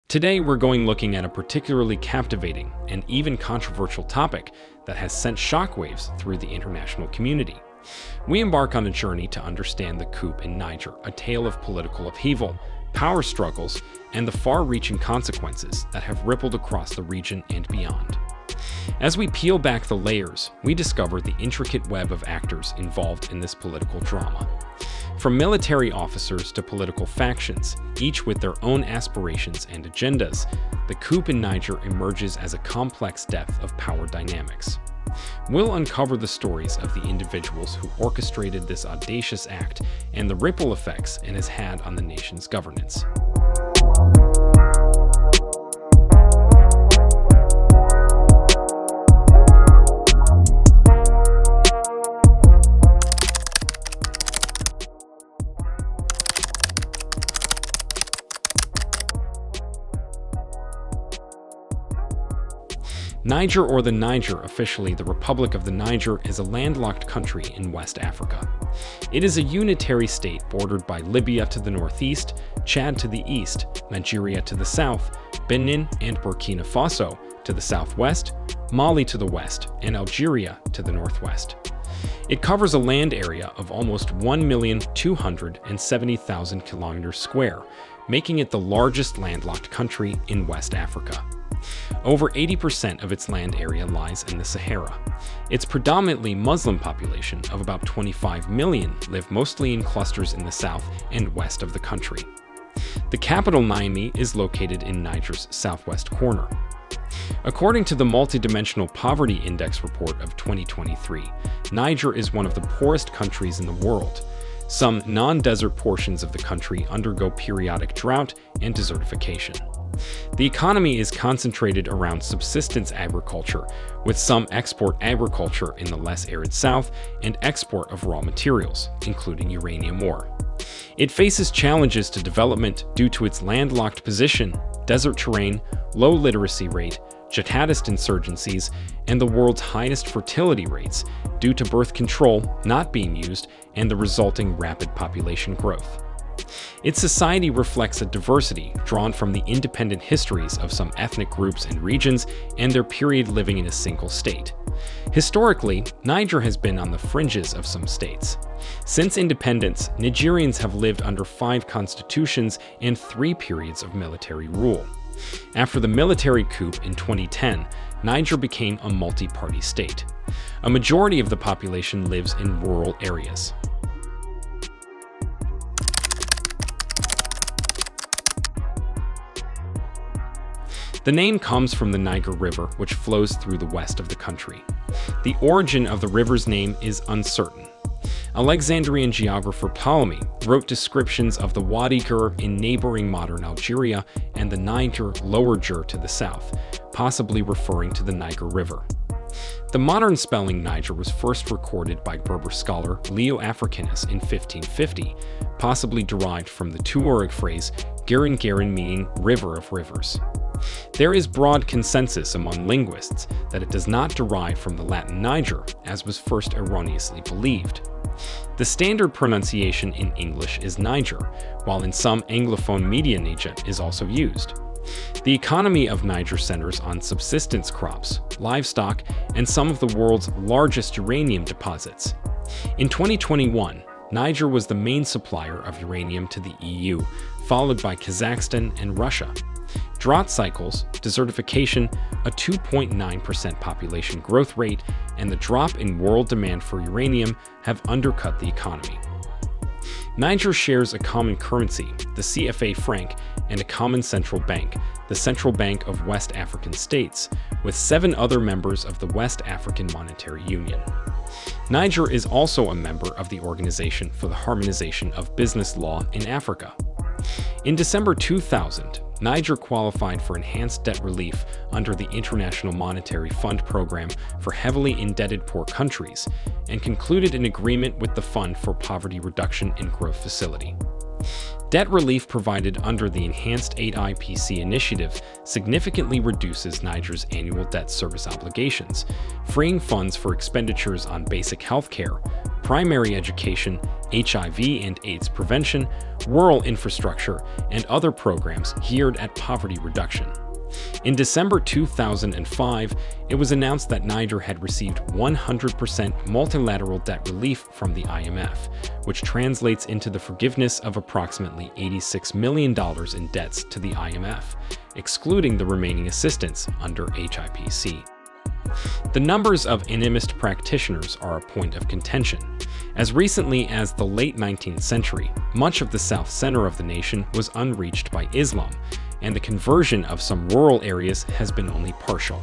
Today, we're looking at a particularly captivating and even controversial topic that has sent shockwaves through the international community. We embark on a journey to understand the coup in Niger, a tale of political upheaval, power struggles, and the far-reaching consequences that have rippled across the region and beyond. As we peel back the layers, we discover the intricate web of actors involved in this political drama. From military officers to political factions, each with their own aspirations and agendas, the coup in Niger emerges as a complex depth of power dynamics. We'll uncover the stories of the individuals who orchestrated this audacious act and the ripple effects it has had on the nation's governance. Niger, or the Niger, officially the Republic of the Niger, is a landlocked country in West Africa. It is a unitary state bordered by Libya to the northeast, Chad to the east, Nigeria to the south, Benin and Burkina Faso to the southwest, Mali to the west, and Algeria to the northwest. It covers a land area of almost 1,270,000 kilometers square, making it the largest landlocked country in West Africa. Over 80% of its land area lies in the Sahara. Its predominantly Muslim population of about 25 million live mostly in clusters in the south and west of the country. The capital, Niamey, is located in Niger's southwest corner. According to the Multidimensional Poverty Index report of 2023, Niger is one of the poorest countries in the world. Some non-desert portions of the country undergo periodic drought and desertification. The economy is concentrated around subsistence agriculture, with some export agriculture in the less arid south and export of raw materials, including uranium ore. It faces challenges to development due to its landlocked position, desert terrain, low literacy rate, jihadist insurgencies, and the world's highest fertility rates due to birth control not being used and the resulting rapid population growth. Its society reflects a diversity drawn from the independent histories of some ethnic groups and regions and their period living in a single state. Historically, Niger has been on the fringes of some states. Since independence, Nigerians have lived under 5 constitutions and 3 periods of military rule. After the military coup in 2010, Niger became a multi-party state. A majority of the population lives in rural areas. The name comes from the Niger River, which flows through the west of the country. The origin of the river's name is uncertain. Alexandrian geographer Ptolemy wrote descriptions of the Wadi Gur in neighboring modern Algeria and the Niger Lower Gur to the south, possibly referring to the Niger River. The modern spelling Niger was first recorded by Berber scholar Leo Africanus in 1550, possibly derived from the Tuareg phrase Gerin Gerin, meaning river of rivers. There is broad consensus among linguists that it does not derive from the Latin Niger, as was first erroneously believed. The standard pronunciation in English is Niger, while in some Anglophone media Niger is also used. The economy of Niger centers on subsistence crops, livestock, and some of the world's largest uranium deposits. In 2021, Niger was the main supplier of uranium to the EU, followed by Kazakhstan and Russia. Drought cycles, desertification, a 2.9% population growth rate, and the drop in world demand for uranium have undercut the economy. Niger shares a common currency, the CFA franc, and a common central bank, the Central Bank of West African States, with 7 other members of the West African Monetary Union. Niger is also a member of the Organization for the Harmonization of Business Law in Africa. In December 2000, Niger qualified for enhanced debt relief under the International Monetary Fund program for heavily indebted poor countries and concluded an agreement with the Fund for Poverty Reduction and Growth Facility. Debt relief provided under the Enhanced Aid IPC initiative significantly reduces Niger's annual debt service obligations, freeing funds for expenditures on basic health care, primary education, HIV and AIDS prevention, rural infrastructure, and other programs geared at poverty reduction. In December 2005, it was announced that Niger had received 100% multilateral debt relief from the IMF, which translates into the forgiveness of approximately $86 million in debts to the IMF, excluding the remaining assistance under HIPC. The numbers of animist practitioners are a point of contention. As recently as the late 19th century, much of the south center of the nation was unreached by Islam, and the conversion of some rural areas has been only partial.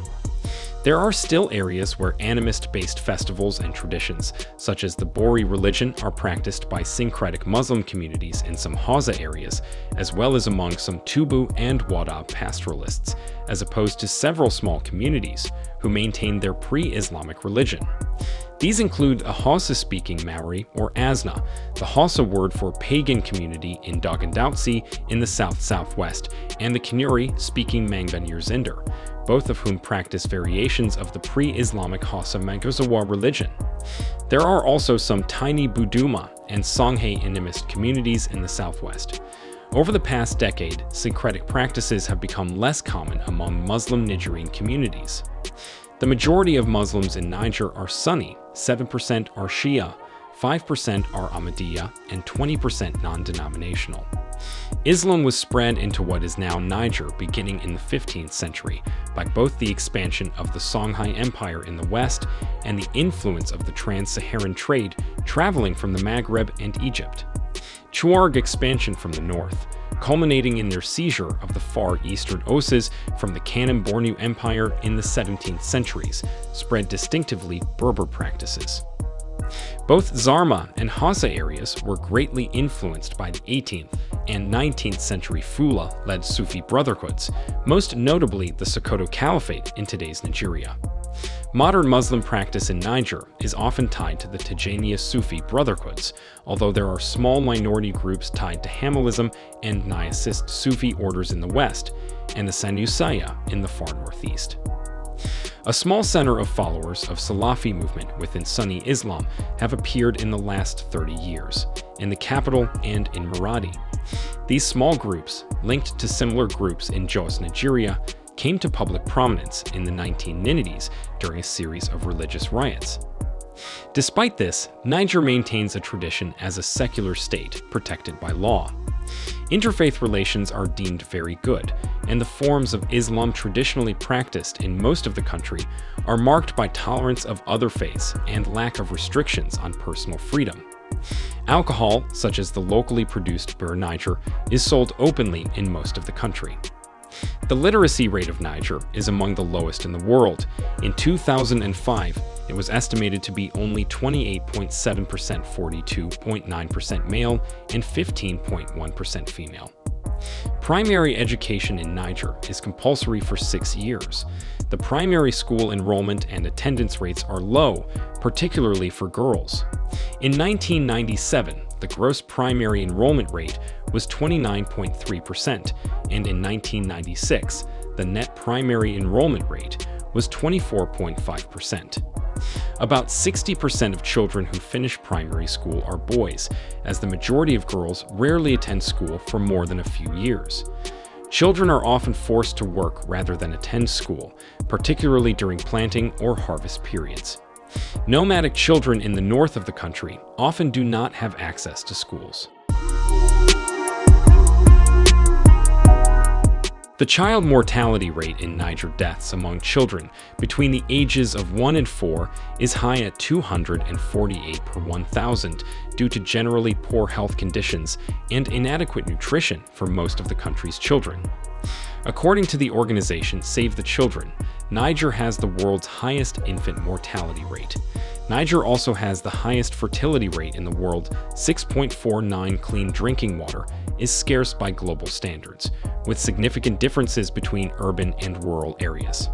There are still areas where animist-based festivals and traditions, such as the Bori religion, are practiced by syncretic Muslim communities in some Hausa areas, as well as among some Tubu and Wada pastoralists, as opposed to several small communities who maintain their pre-Islamic religion. These include a Hausa-speaking Maori, or Asna, the Hausa word for pagan community in Dogondautsi in the south-southwest, and the Kanuri-speaking Mangbanir Zinder, both of whom practice variations of the pre-Islamic Hausa Manguzawa religion. There are also some tiny Buduma and Songhay animist communities in the southwest. Over the past decade, syncretic practices have become less common among Muslim Nigerian communities. The majority of Muslims in Niger are Sunni, 7% are Shia, 5% are Ahmadiyya, and 20% non-denominational. Islam was spread into what is now Niger beginning in the 15th century by both the expansion of the Songhai Empire in the west and the influence of the trans-Saharan trade traveling from the Maghreb and Egypt. Tuareg expansion from the north, culminating in their seizure of the far eastern Oses from the Kanem-Bornu Empire in the 17th centuries, spread distinctively Berber practices. Both Zarma and Hausa areas were greatly influenced by the 18th and 19th century Fula-led Sufi brotherhoods, most notably the Sokoto Caliphate in today's Nigeria. Modern Muslim practice in Niger is often tied to the Tijaniya Sufi brotherhoods, although there are small minority groups tied to Hamilism and Niasist Sufi orders in the west, and the Sanusaya in the far northeast. A small center of followers of Salafi movement within Sunni Islam have appeared in the last 30 years, in the capital and in Maradi. These small groups, linked to similar groups in Jos, Nigeria, came to public prominence in the 1990s during a series of religious riots. Despite this, Niger maintains a tradition as a secular state protected by law. Interfaith relations are deemed very good, and the forms of Islam traditionally practiced in most of the country are marked by tolerance of other faiths and lack of restrictions on personal freedom. Alcohol, such as the locally produced Beer Niger, is sold openly in most of the country. The literacy rate of Niger is among the lowest in the world. In 2005, it was estimated to be only 28.7% 42.9% male and 15.1% female. Primary education in Niger is compulsory for 6 years. The primary school enrollment and attendance rates are low, particularly for girls. In 1997, the gross primary enrollment rate was 29.3%, and in 1996, the net primary enrollment rate was 24.5%. About 60% of children who finish primary school are boys, as the majority of girls rarely attend school for more than a few years. Children are often forced to work rather than attend school, particularly during planting or harvest periods. Nomadic children in the north of the country often do not have access to schools. The child mortality rate in Niger deaths among children between the ages of 1 and 4 is high at 248 per 1,000 due to generally poor health conditions and inadequate nutrition for most of the country's children. According to the organization Save the Children, Niger has the world's highest infant mortality rate. Niger also has the highest fertility rate in the world. 6.49 clean drinking water is scarce by global standards, with significant differences between urban and rural areas.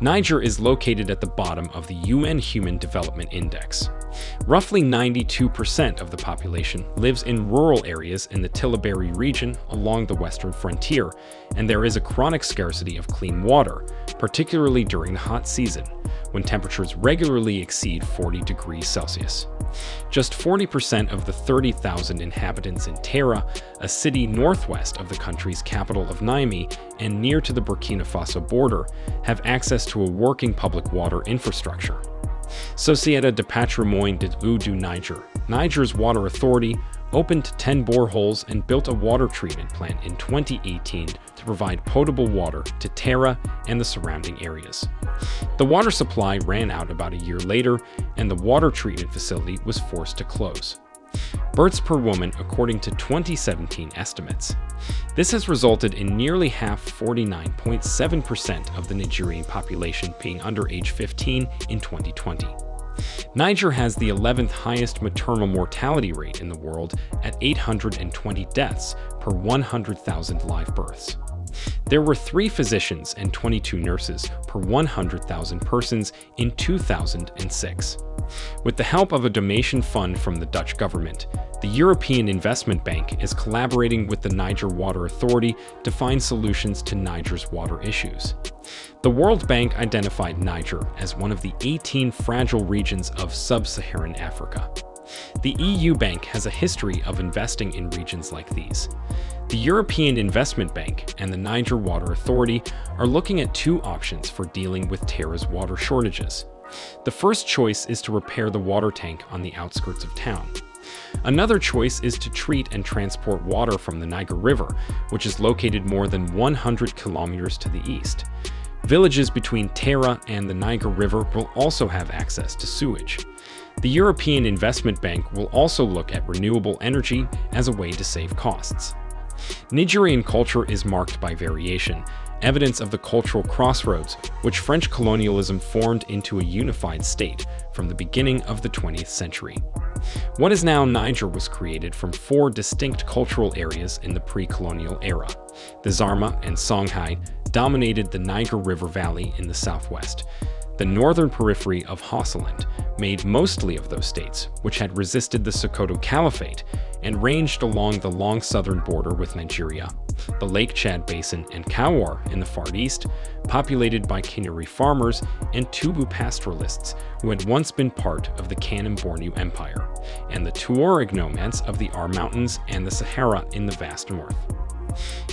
Niger is located at the bottom of the UN Human Development Index. Roughly 92% of the population lives in rural areas in the Tillabéri region along the western frontier, and there is a chronic scarcity of clean water, particularly during the hot season, when temperatures regularly exceed 40 degrees Celsius. Just 40% of the 30,000 inhabitants in Tera, a city northwest of the country's capital of Niamey and near to the Burkina Faso border, have access to a working public water infrastructure. Société de Patrimoine des Eaux du Niger, Niger's water authority, opened 10 boreholes and built a water treatment plant in 2018 to provide potable water to Tera and the surrounding areas. The water supply ran out about a year later, and the water treatment facility was forced to close. Births per woman according to 2017 estimates. This has resulted in nearly half, 49.7% of the Nigerian population being under age 15 in 2020. Niger has the 11th highest maternal mortality rate in the world at 820 deaths per 100,000 live births. There were 3 physicians and 22 nurses per 100,000 persons in 2006. With the help of a donation fund from the Dutch government, the European Investment Bank is collaborating with the Niger Water Authority to find solutions to Niger's water issues. The World Bank identified Niger as one of the 18 fragile regions of sub-Saharan Africa. The EU Bank has a history of investing in regions like these. The European Investment Bank and the Niger Water Authority are looking at 2 options for dealing with Tera's water shortages. The first choice is to repair the water tank on the outskirts of town. Another choice is to treat and transport water from the Niger River, which is located more than 100 kilometers to the east. Villages between Tera and the Niger River will also have access to sewage. The European Investment Bank will also look at renewable energy as a way to save costs. Nigerian culture is marked by variation, evidence of the cultural crossroads which French colonialism formed into a unified state from the beginning of the 20th century. What is now Niger was created from 4 distinct cultural areas in the pre-colonial era. The Zarma and Songhai dominated the Niger River Valley in the southwest. The northern periphery of Hausaland made mostly of those states, which had resisted the Sokoto Caliphate and ranged along the long southern border with Nigeria. The Lake Chad Basin and Kawar in the far east, populated by Kanuri farmers and Tubu pastoralists who had once been part of the Kanem-Bornu Empire, and the Tuareg nomads of the Ar Mountains and the Sahara in the vast north.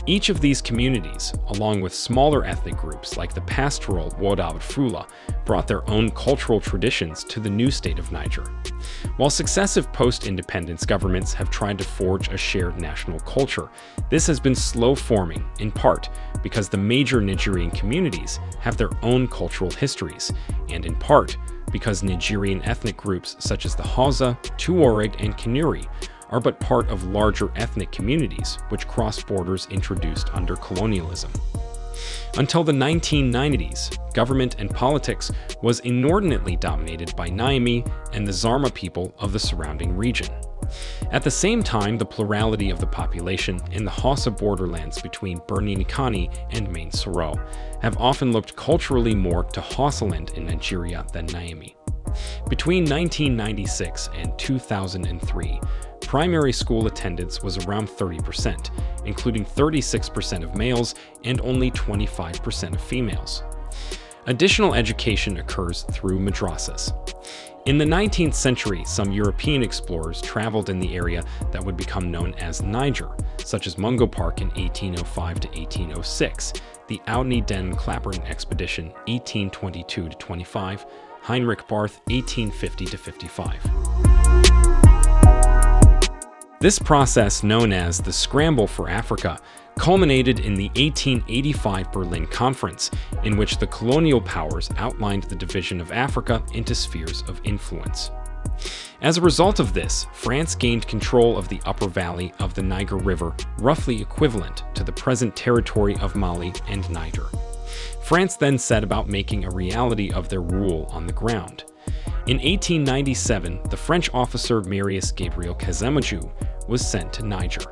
Each of these communities, along with smaller ethnic groups like the pastoral Wodab Fula, brought their own cultural traditions to the new state of Niger. While successive post-independence governments have tried to forge a shared national culture, this has been slow forming, in part because the major Nigerian communities have their own cultural histories, and in part because Nigerian ethnic groups such as the Hausa, Tuareg, and Kanuri are but part of larger ethnic communities which cross borders introduced under colonialism. Until the 1990s, government and politics was inordinately dominated by Niamey and the Zarma people of the surrounding region. At the same time, the plurality of the population in the Hausa borderlands between Birni-Nikani and Main Soro have often looked culturally more to Hausaland in Nigeria than Niamey. Between 1996 and 2003, primary school attendance was around 30%, including 36% of males and only 25% of females. Additional education occurs through madrasas. In the 19th century, some European explorers traveled in the area that would become known as Niger, such as Mungo Park in 1805 to 1806, the Oudney Den Clapperton Expedition 1822 to 25, Heinrich Barth 1850 to 55. This process, known as the Scramble for Africa, culminated in the 1885 Berlin Conference, in which the colonial powers outlined the division of Africa into spheres of influence. As a result of this, France gained control of the upper valley of the Niger River, roughly equivalent to the present territory of Mali and Niger. France then set about making a reality of their rule on the ground. In 1897, the French officer Marius Gabriel Kazemaju was sent to Niger.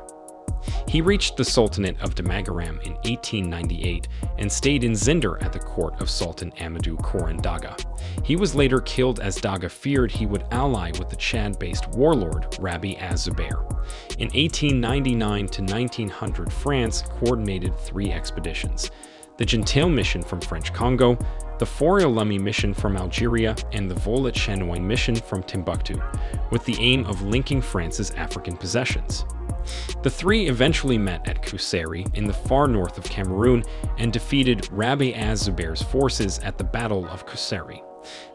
He reached the Sultanate of Damagaram in 1898 and stayed in Zinder at the court of Sultan Amadou Koran Daga. He was later killed as Daga feared he would ally with the Chad-based warlord Rabi Az-Zubair. In 1899 to 1900, France coordinated 3 expeditions. the Gentile mission from French Congo, the Faure-Lamy mission from Algeria, and the Volet-Chanoine mission from Timbuktu, with the aim of linking France's African possessions. The three eventually met at Kuseri in the far north of Cameroon and defeated Rabbi Az-Zubair's forces at the Battle of Kuseri.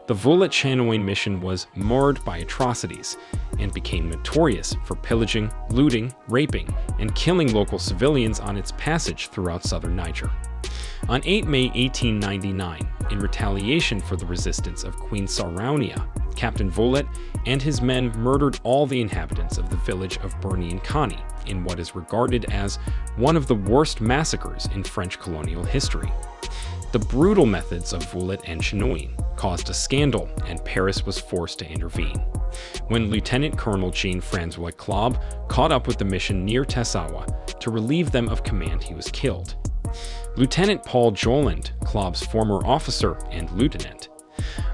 The Volet-Chanoine mission was marred by atrocities and became notorious for pillaging, looting, raping, and killing local civilians on its passage throughout southern Niger. On 8 May 1899, in retaliation for the resistance of Queen Sarauniya, Captain Volet and his men murdered all the inhabitants of the village of Berny-and-Kani in what is regarded as one of the worst massacres in French colonial history. The brutal methods of Volet and Chanoine caused a scandal, and Paris was forced to intervene. When Lieutenant Colonel Jean-François Claude caught up with the mission near Tessawa to relieve them of command, he was killed. Lieutenant Paul Joland, Claude's former officer and lieutenant,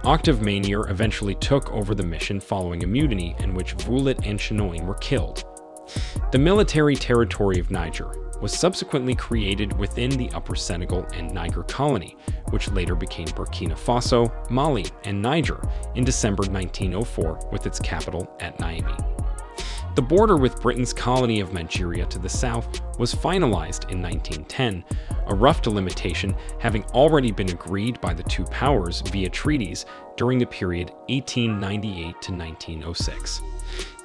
Octave Manier eventually took over the mission following a mutiny in which Volet and Chanoine were killed. The military territory of Niger was subsequently created within the Upper Senegal and Niger colony, which later became Burkina Faso, Mali, and Niger in December 1904 with its capital at Niamey. The border with Britain's colony of Nigeria to the south was finalized in 1910, a rough delimitation having already been agreed by the two powers via treaties during the period 1898 to 1906.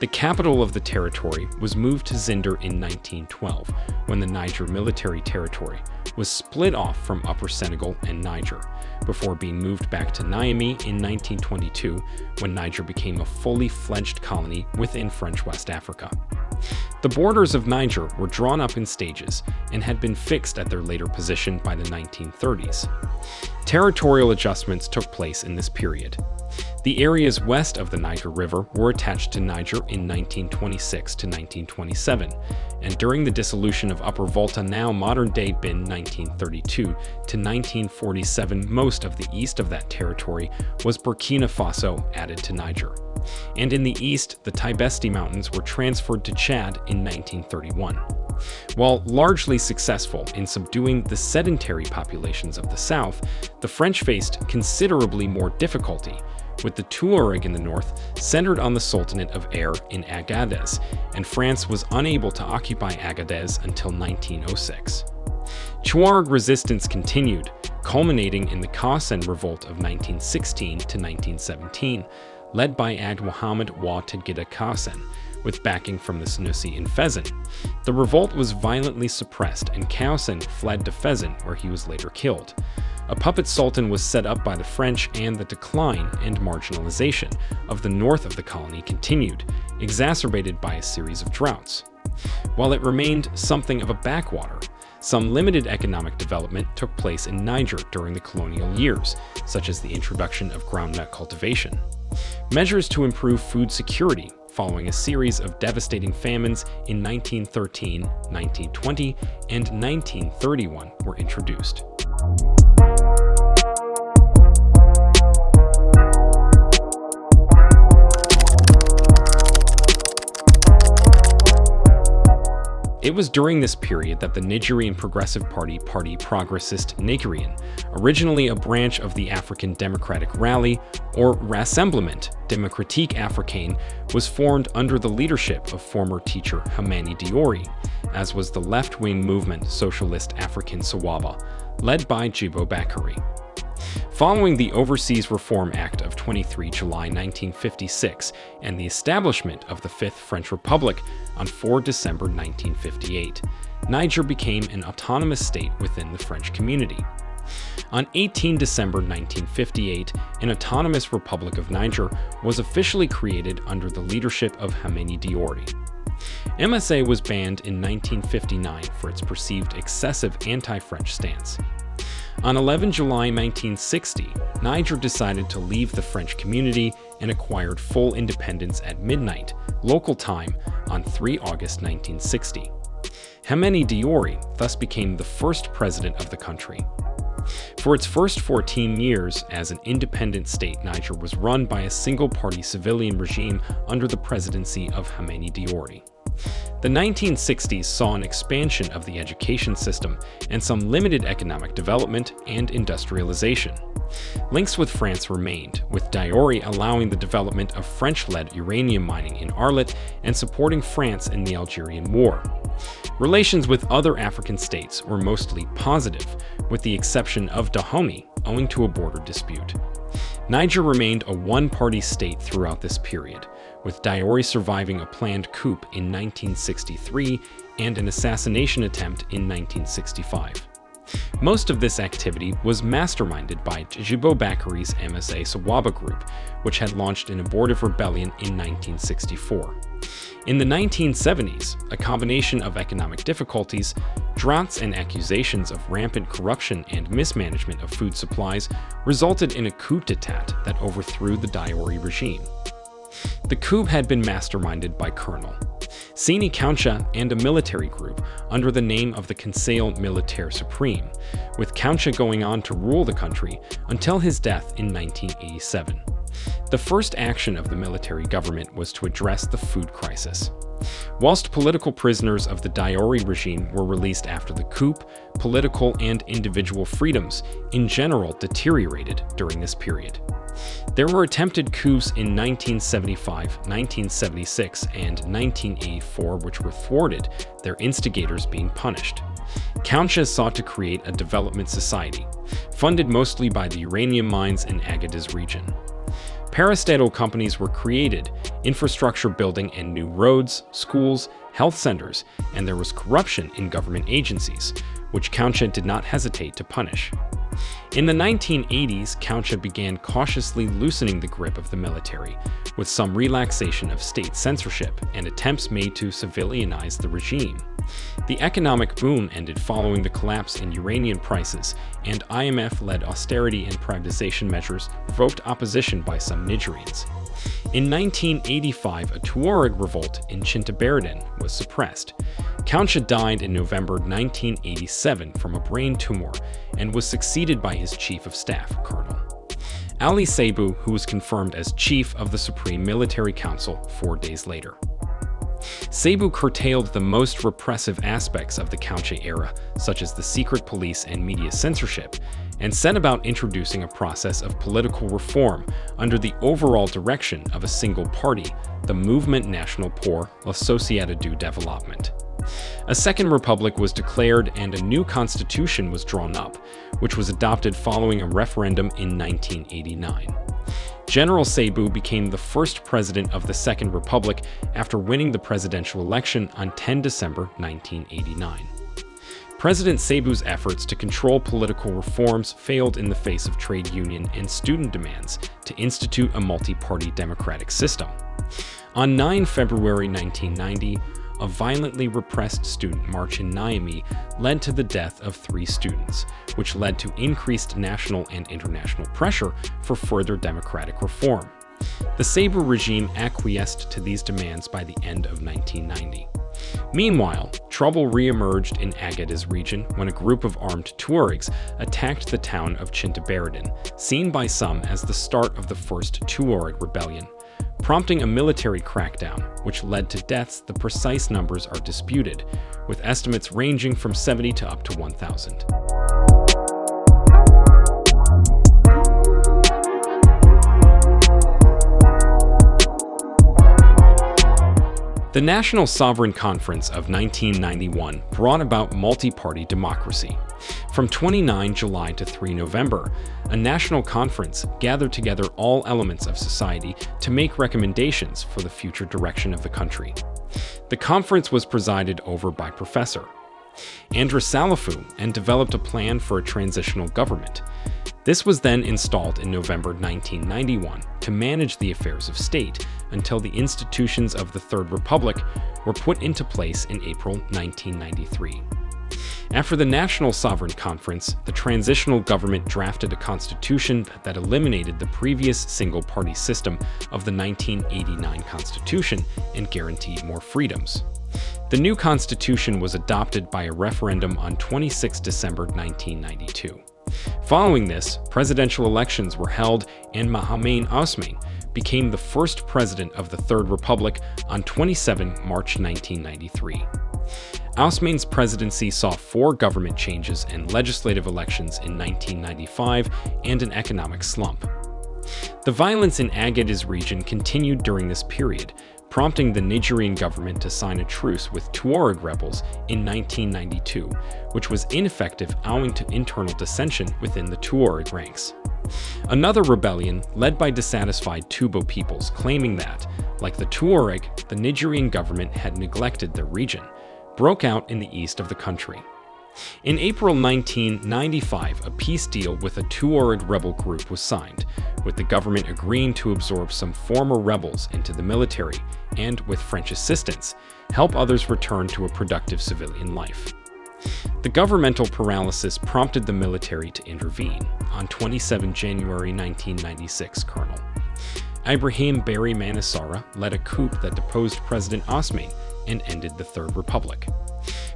The capital of the territory was moved to Zinder in 1912, when the Niger Military Territory was split off from Upper Senegal and Niger, before being moved back to Niamey in 1922, when Niger became a fully fledged colony within French West Africa. The borders of Niger were drawn up in stages and had been fixed at their later position by the 1930s. Territorial adjustments took place in this period. The areas west of the Niger River were attached to Niger in 1926 to 1927, and during the dissolution of Upper Volta, now modern-day Benin, 1932 to 1947, most of the east of that territory was Burkina Faso added to Niger. And in the east, the Tapestry Mountains were transferred to Chad in 1931. While largely successful in subduing the sedentary populations of the south, the French faced considerably more difficulty, with the Tuareg in the north centered on the Sultanate of Air in Agadez, and France was unable to occupy Agadez until 1906. Tuareg resistance continued, culminating in the Qasen Revolt of 1916 to 1917, led by Ag Muhammad Wa Tedgida Qasen, with backing from the Senussi in Fezzan. The revolt was violently suppressed, and Qasen fled to Fezzan, where he was later killed. A puppet sultan was set up by the French, and the decline and marginalization of the north of the colony continued, exacerbated by a series of droughts. While it remained something of a backwater, some limited economic development took place in Niger during the colonial years, such as the introduction of groundnut cultivation. Measures to improve food security following a series of devastating famines in 1913, 1920, and 1931 were introduced. It was during this period that the Nigerian Progressive Party, Parti Progressiste Nigérien, originally a branch of the African Democratic Rally, or Rassemblement Démocratique Africain, was formed under the leadership of former teacher Hamani Diori, as was the left-wing movement Socialist African Sawaba, led by Jibo Bakary. Following the Overseas Reform Act of 23 July 1956 and the establishment of the Fifth French Republic on 4 December 1958, Niger became an autonomous state within the French community. On 18 December 1958, an autonomous Republic of Niger was officially created under the leadership of Hamani Diori. MSA was banned in 1959 for its perceived excessive anti-French stance. On 11 July 1960, Niger decided to leave the French community and acquired full independence at midnight, local time, on 3 August 1960. Hamani Diori thus became the first president of the country. For its first 14 years as an independent state, Niger was run by a single-party civilian regime under the presidency of Hamani Diori. The 1960s saw an expansion of the education system and some limited economic development and industrialization. Links with France remained, with Diori allowing the development of French-led uranium mining in Arlit and supporting France in the Algerian War. Relations with other African states were mostly positive, with the exception of Dahomey, owing to a border dispute. Niger remained a one-party state throughout this period, with Diori surviving a planned coup in 1963 and an assassination attempt in 1965. Most of this activity was masterminded by Djibo Bakari's MSA Sawaba group, which had launched an abortive rebellion in 1964. In the 1970s, a combination of economic difficulties, droughts, and accusations of rampant corruption and mismanagement of food supplies resulted in a coup d'etat that overthrew the Diori regime. The coup had been masterminded by Colonel Sini Kauncha and a military group under the name of the Conseil Militaire Supreme, with Kauncha going on to rule the country until his death in 1987. The first action of the military government was to address the food crisis. Whilst political prisoners of the Diori regime were released after the coup, political and individual freedoms in general deteriorated during this period. There were attempted coups in 1975, 1976, and 1984 which were thwarted, their instigators being punished. Kauncha sought to create a development society, funded mostly by the uranium mines in Agadez region. Parastatal companies were created, infrastructure building and new roads, schools, health centers, and there was corruption in government agencies, which Kauncha did not hesitate to punish. In the 1980s, Kauncha began cautiously loosening the grip of the military, with some relaxation of state censorship and attempts made to civilianize the regime. The economic boom ended following the collapse in uranium prices, and IMF-led austerity and privatization measures provoked opposition by some Nigerians. In 1985, a Tuareg revolt in Chintabaradan was suppressed. Kauncha died in November 1987 from a brain tumor and was succeeded by his chief of staff, Colonel Ali Seibu, who was confirmed as chief of the Supreme Military Council 4 days later. Seibu curtailed the most repressive aspects of the Kauncha era, such as the secret police and media censorship, and set about introducing a process of political reform under the overall direction of a single party, the Mouvement National pour la Société du Développement. A second republic was declared and a new constitution was drawn up, which was adopted following a referendum in 1989. General Seibu became the first president of the Second Republic after winning the presidential election on 10 December 1989. President Seibu's efforts to control political reforms failed in the face of trade union and student demands to institute a multi-party democratic system. On 9 February 1990, a violently repressed student march in Niamey led to the death of 3 students, which led to increased national and international pressure for further democratic reform. The Seibu regime acquiesced to these demands by the end of 1990. Meanwhile, trouble re-emerged in Agadez region when a group of armed Tuaregs attacked the town of Chintabaradan, seen by some as the start of the first Tuareg rebellion, prompting a military crackdown, which led to deaths. The precise numbers are disputed, with estimates ranging from 70 to up to 1,000. The National Sovereign Conference of 1991 brought about multi-party democracy. From 29 July to 3 November, a national conference gathered together all elements of society to make recommendations for the future direction of the country. The conference was presided over by Professor Andres Salifu and developed a plan for a transitional government. This was then installed in November 1991 to manage the affairs of state until the institutions of the Third Republic were put into place in April 1993. After the National Sovereign Conference, the transitional government drafted a constitution that eliminated the previous single-party system of the 1989 Constitution and guaranteed more freedoms. The new constitution was adopted by a referendum on 26 December 1992. Following this, presidential elections were held and Mahaman Ousmane, became the first president of the Third Republic on 27 March 1993. Ousmane's presidency saw 4 government changes and legislative elections in 1995 and an economic slump. The violence in Agadez region continued during this period, prompting the Nigerian government to sign a truce with Tuareg rebels in 1992, which was ineffective owing to internal dissension within the Tuareg ranks. Another rebellion, led by dissatisfied Tubo peoples claiming that, like the Tuareg, the Nigerian government had neglected their region, broke out in the east of the country. In April 1995, a peace deal with a Tuareg rebel group was signed, with the government agreeing to absorb some former rebels into the military and, with French assistance, help others return to a productive civilian life. The governmental paralysis prompted the military to intervene. On 27 January 1996, Colonel Ibrahim Barry Manasara led a coup that deposed President Ousmane and ended the Third Republic.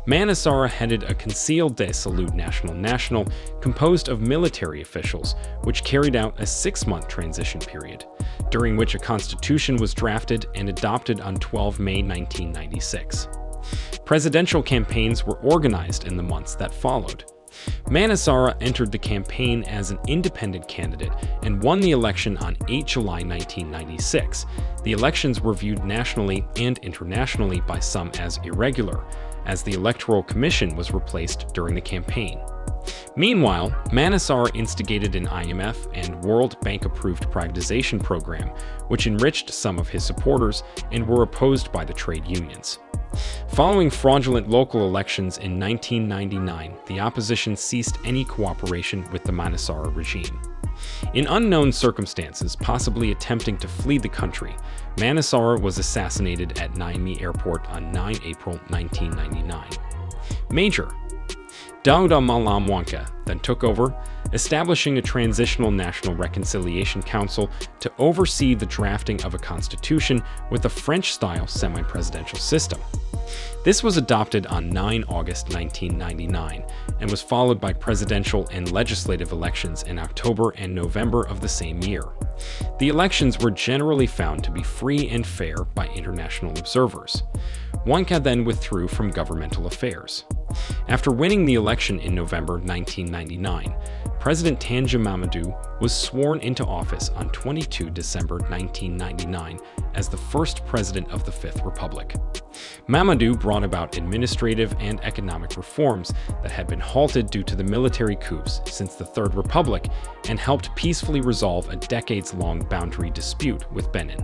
Manasara headed a Conseil de Salut National composed of military officials, which carried out a 6-month transition period, during which a constitution was drafted and adopted on 12 May 1996. Presidential campaigns were organized in the months that followed. Manasara entered the campaign as an independent candidate and won the election on 8 July 1996. The elections were viewed nationally and internationally by some as irregular, as the Electoral Commission was replaced during the campaign. Meanwhile, Manasara instigated an IMF and World Bank-approved privatization program, which enriched some of his supporters and were opposed by the trade unions. Following fraudulent local elections in 1999, the opposition ceased any cooperation with the Manasara regime. In unknown circumstances, possibly attempting to flee the country, Manasara was assassinated at Niamey Airport on 9 April 1999. Major Dauda Malam Wanka then took over, establishing a Transitional National Reconciliation Council to oversee the drafting of a constitution with a French-style semi-presidential system. This was adopted on 9 August 1999 and was followed by presidential and legislative elections in October and November of the same year. The elections were generally found to be free and fair by international observers. Wanka then withdrew from governmental affairs. After winning the election in November 1999, President Tanja Mamadou was sworn into office on 22 December 1999 as the first president of the Fifth Republic. Mamadou brought about administrative and economic reforms that had been halted due to the military coups since the Third Republic and helped peacefully resolve a decades-long boundary dispute with Benin.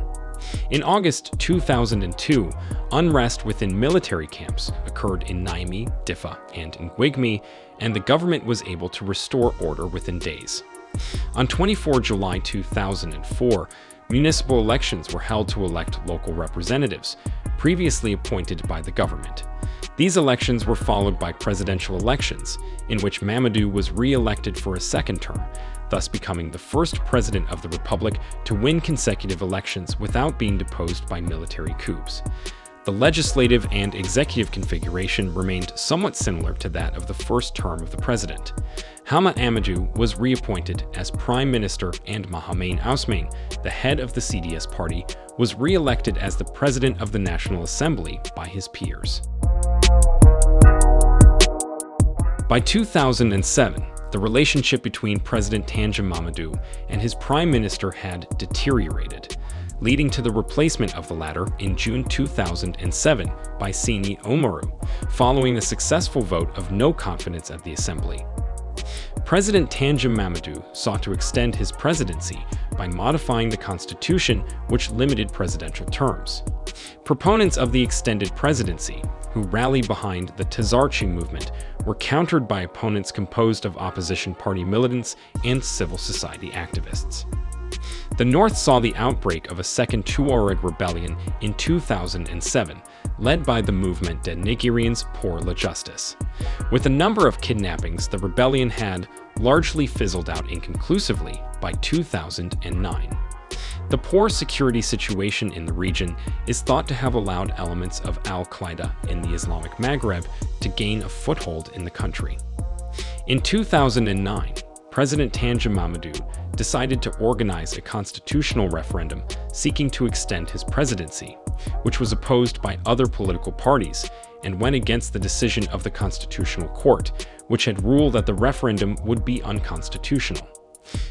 In August 2002, unrest within military camps occurred in Niamey, Diffa, and Ngwigmi, and the government was able to restore order within days. On 24 July 2004, municipal elections were held to elect local representatives, previously appointed by the government. These elections were followed by presidential elections, in which Mamadou was re-elected for a second term, thus becoming the first president of the republic to win consecutive elections without being deposed by military coups. The legislative and executive configuration remained somewhat similar to that of the first term of the president. Hama Amadou was reappointed as prime minister, and Mahamane Ousmane, the head of the CDS party, was re-elected as the president of the National Assembly by his peers. By 2007, the relationship between President Tanja Mamadou and his prime minister had deteriorated, leading to the replacement of the latter in June 2007 by Sini Omaru, following a successful vote of no confidence at the assembly. President Tanja Mamadou sought to extend his presidency by modifying the constitution, which limited presidential terms. Proponents of the extended presidency, who rallied behind the Tazarchi movement, were countered by opponents composed of opposition party militants and civil society activists. The North saw the outbreak of a second Tuareg rebellion in 2007, led by the movement des Nigériens pour la Justice. With a number of kidnappings, the rebellion had largely fizzled out inconclusively by 2009. The poor security situation in the region is thought to have allowed elements of al-Qaeda in the Islamic Maghreb to gain a foothold in the country. In 2009, President Tanja Mamadou decided to organize a constitutional referendum seeking to extend his presidency, which was opposed by other political parties and went against the decision of the Constitutional Court, which had ruled that the referendum would be unconstitutional.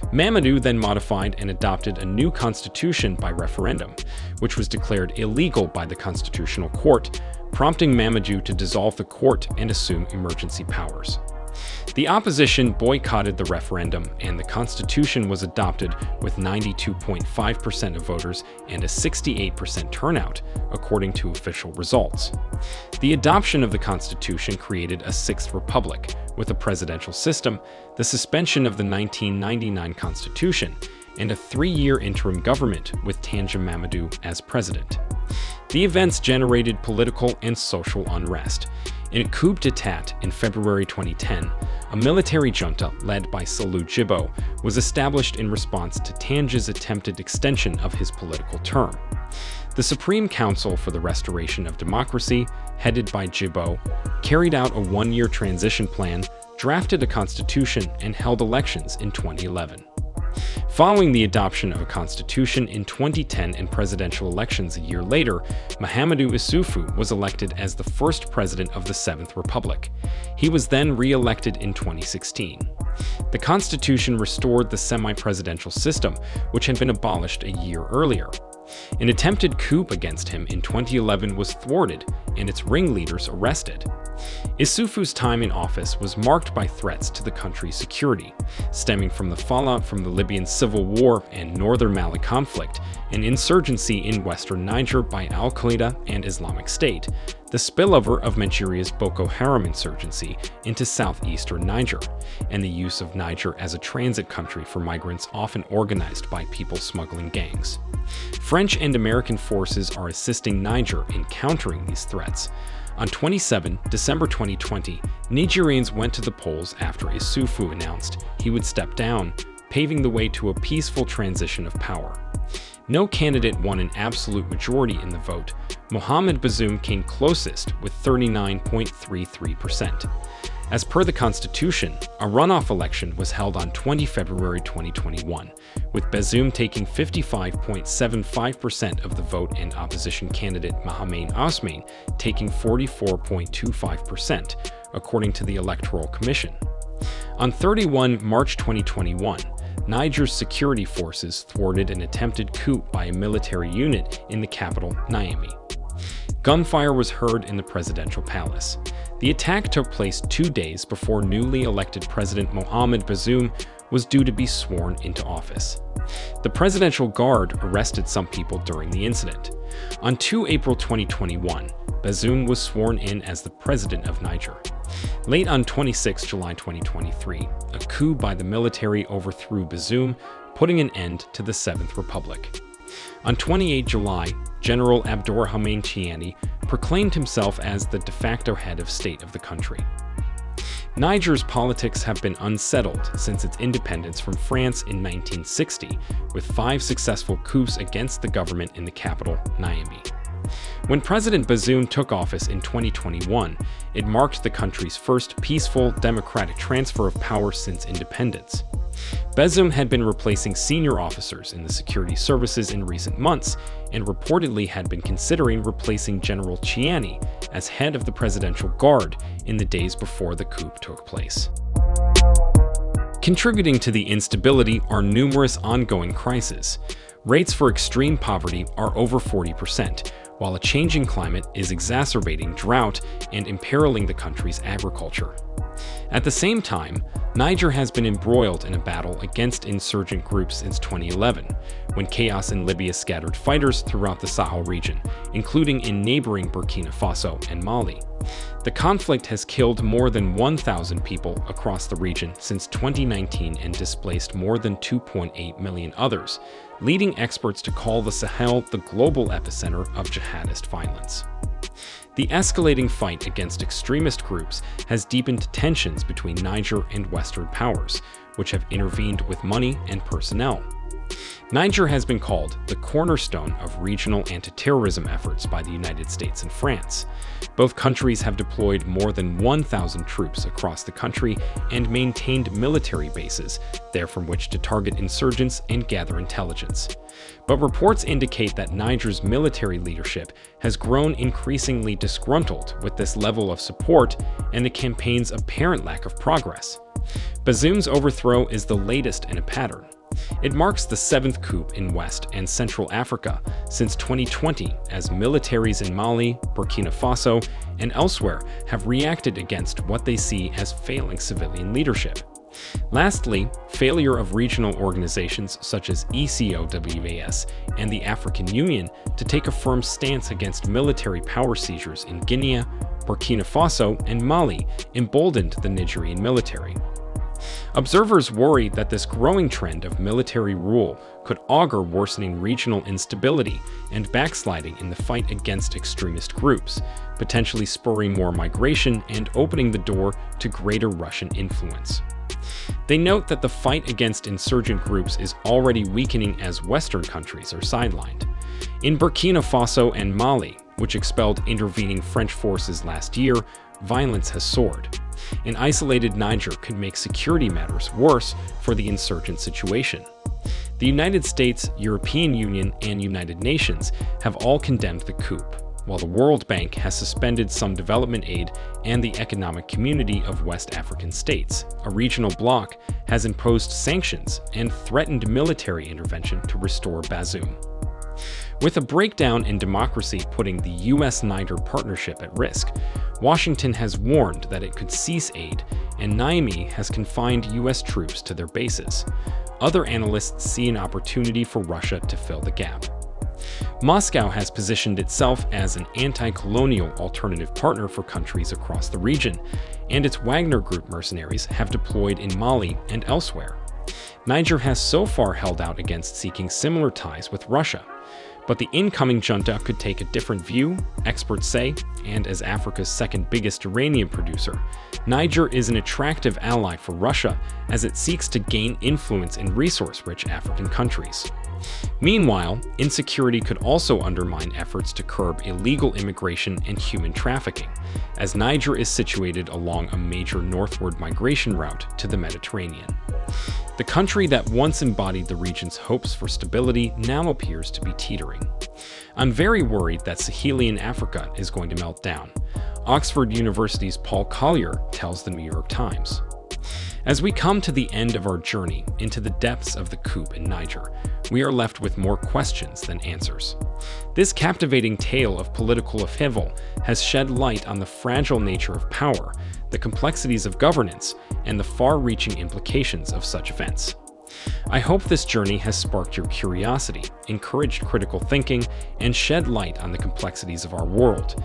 Mamadou then modified and adopted a new constitution by referendum, which was declared illegal by the Constitutional Court, prompting Mamadou to dissolve the court and assume emergency powers. The opposition boycotted the referendum, and the constitution was adopted with 92.5% of voters and a 68% turnout, according to official results. The adoption of the constitution created a sixth republic, with a presidential system, the suspension of the 1999 constitution, and a 3-year interim government with Tanja Mamadou as president. The events generated political and social unrest. In a coup d'etat in February 2010, a military junta led by Salou Djibo was established in response to Tanja's attempted extension of his political term. The Supreme Council for the Restoration of Democracy, headed by Djibo, carried out a 1-year transition plan, drafted a constitution, and held elections in 2011. Following the adoption of a constitution in 2010 and presidential elections a year later, Mahamadou Issoufou was elected as the first president of the Seventh Republic. He was then re-elected in 2016. The constitution restored the semi-presidential system, which had been abolished a year earlier. An attempted coup against him in 2011 was thwarted and its ringleaders arrested. Issoufou's time in office was marked by threats to the country's security, stemming from the fallout from the Libyan civil war and northern Mali conflict, an insurgency in western Niger by Al-Qaeda and Islamic State, the spillover of Nigeria's Boko Haram insurgency into southeastern Niger, and the use of Niger as a transit country for migrants often organized by people smuggling gangs. French and American forces are assisting Niger in countering these threats. On 27 December 2020, Nigerians went to the polls after Issoufou announced he would step down, paving the way to a peaceful transition of power. No candidate won an absolute majority in the vote. Mohamed Bazoum came closest with 39.33%. As per the Constitution, a runoff election was held on 20 February 2021, with Bazoum taking 55.75% of the vote and opposition candidate Mohamed Ousmane taking 44.25%, according to the Electoral Commission. On 31 March 2021, Niger's security forces thwarted an attempted coup by a military unit in the capital, Niamey. Gunfire was heard in the presidential palace. The attack took place 2 days before newly elected President Mohamed Bazoum was due to be sworn into office. The Presidential Guard arrested some people during the incident. On 2 April 2021, Bazoum was sworn in as the president of Niger. Late on 26 July 2023, a coup by the military overthrew Bazoum, putting an end to the Seventh Republic. On 28 July, General Abdourahmane Tiani proclaimed himself as the de facto head of state of the country. Niger's politics have been unsettled since its independence from France in 1960, with 5 successful coups against the government in the capital, Niamey. When President Bazoum took office in 2021, it marked the country's first peaceful, democratic transfer of power since independence. Bazoum had been replacing senior officers in the security services in recent months and reportedly had been considering replacing General Tiani as head of the Presidential Guard in the days before the coup took place. Contributing to the instability are numerous ongoing crises. Rates for extreme poverty are over 40%, while a changing climate is exacerbating drought and imperiling the country's agriculture. At the same time, Niger has been embroiled in a battle against insurgent groups since 2011, when chaos in Libya scattered fighters throughout the Sahel region, including in neighboring Burkina Faso and Mali. The conflict has killed more than 1,000 people across the region since 2019 and displaced more than 2.8 million others, leading experts to call the Sahel the global epicenter of jihadist violence. The escalating fight against extremist groups has deepened tensions between Niger and Western powers, which have intervened with money and personnel. Niger has been called the cornerstone of regional anti-terrorism efforts by the United States and France. Both countries have deployed more than 1,000 troops across the country and maintained military bases there from which to target insurgents and gather intelligence. But reports indicate that Niger's military leadership has grown increasingly disgruntled with this level of support and the campaign's apparent lack of progress. Bazoum's overthrow is the latest in a pattern. It marks the 7th coup in West and Central Africa since 2020, as militaries in Mali, Burkina Faso, and elsewhere have reacted against what they see as failing civilian leadership. Lastly, failure of regional organizations such as ECOWAS and the African Union to take a firm stance against military power seizures in Guinea, Burkina Faso, and Mali emboldened the Nigerian military. Observers worry that this growing trend of military rule could augur worsening regional instability and backsliding in the fight against extremist groups, potentially spurring more migration and opening the door to greater Russian influence. They note that the fight against insurgent groups is already weakening as Western countries are sidelined. In Burkina Faso and Mali, which expelled intervening French forces last year, violence has soared. An isolated Niger could make security matters worse for the insurgent situation. The United States, European Union, and United Nations have all condemned the coup, while the World Bank has suspended some development aid and the Economic Community of West African States, a regional bloc, has imposed sanctions and threatened military intervention to restore Bazoum. With a breakdown in democracy putting the US-Niger partnership at risk, Washington has warned that it could cease aid, and Niamey has confined US troops to their bases. Other analysts see an opportunity for Russia to fill the gap. Moscow has positioned itself as an anti-colonial alternative partner for countries across the region, and its Wagner Group mercenaries have deployed in Mali and elsewhere. Niger has so far held out against seeking similar ties with Russia. But the incoming junta could take a different view, experts say, and as Africa's second biggest uranium producer, Niger is an attractive ally for Russia as it seeks to gain influence in resource-rich African countries. Meanwhile, insecurity could also undermine efforts to curb illegal immigration and human trafficking, as Niger is situated along a major northward migration route to the Mediterranean. The country that once embodied the region's hopes for stability now appears to be teetering. I'm very worried that Sahelian Africa is going to melt down. Oxford University's Paul Collier tells the New York Times. As we come to the end of our journey into the depths of the coup in Niger, we are left with more questions than answers. This captivating tale of political upheaval has shed light on the fragile nature of power, the complexities of governance, and the far-reaching implications of such events. I hope this journey has sparked your curiosity, encouraged critical thinking, and shed light on the complexities of our world.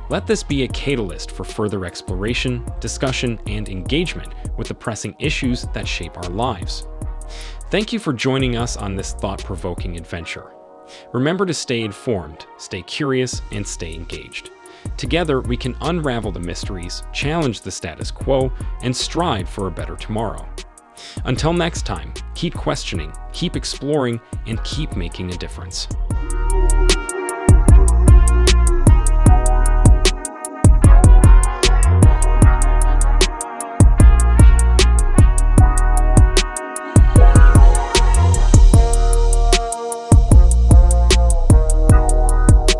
Let this be a catalyst for further exploration, discussion, and engagement with the pressing issues that shape our lives. Thank you for joining us on this thought-provoking adventure. Remember to stay informed, stay curious, and stay engaged. Together, we can unravel the mysteries, challenge the status quo, and strive for a better tomorrow. Until next time, keep questioning, keep exploring, and keep making a difference.